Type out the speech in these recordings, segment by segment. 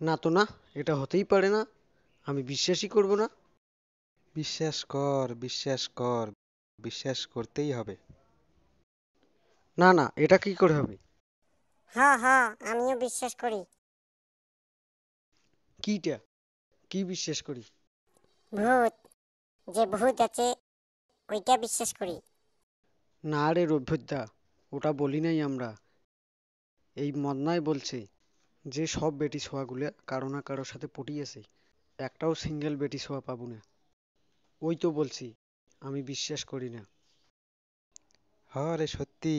না তো না, এটা হতেই পারে না। আমি বিশ্বাসই করব না। বিশ্বাস কর, বিশ্বাস কর, বিশ্বাস করতেই হবে। না না, এটা কি করে হবে? হ্যাঁ হ্যাঁ, আমিও বিশ্বাস করি। কিটা? কি বিশ্বাস করি? ভূত, যে ভূত আছে ওইটা বিশ্বাস করি। না রে রবিদা, ওটা বলি নাই আমরা। এই মদনাই বলছে যে সব বেটি ছোঁয়াগুলো কারো না কারোর সাথে পটিয়েছে, একটাও সিঙ্গেল বেটি ছোঁয়া পাবো না। ওই তো বলছি আমি বিশ্বাস করি না। হ রে, সত্যি।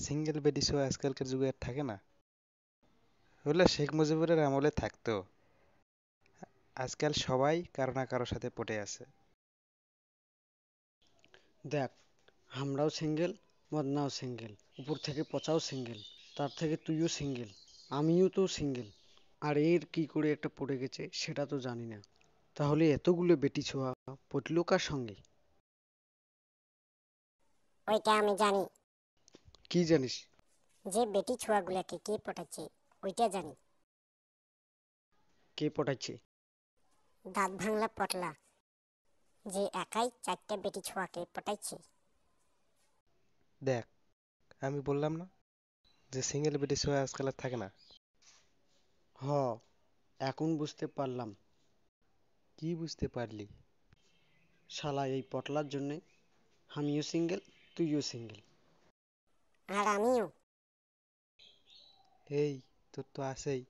সিঙ্গেল বেডি শো আজকালকার যুগে আর থাকে না। ওগুলো শেখ মুজিবুরের আমলে থাকতো। আজকাল সবাই কারো না কারোর সাথে পটে আছে। দেখ, আমরাও সিঙ্গেল, মদনাও সিঙ্গেল, উপর থেকে পচাও সিঙ্গেল, তার থেকে তুইও সিঙ্গেল, আমিও তো সিঙ্গেল। আর এর কি করে একটা পড়ে গেছে সেটা তো জানি না। তাহলে এতগুলো বেটি ছোঁয়া পটলো কার সঙ্গে? ওইটা আমি জানি। কি জানিস? যে বেটি ছোঁয়াগুলাকে কে পটাচ্ছে ওইটা জানি। কে পটাচ্ছে? দাঁত ভাঙলা পটলা, যে একাই 4টা বেটি ছোঁয়াকে পটাইছে। দেখ, আমি বললাম না যে সিঙ্গেল বেডি শো আজকাল আর থাকে না। হ, এখন বুঝতে পারলাম। কি বুঝতে পারলি? শালা এই পটলার জন্যে আমিও সিঙ্গেল, তুইও সিঙ্গেল। আর আমিও। এই, তোর তো আছেই।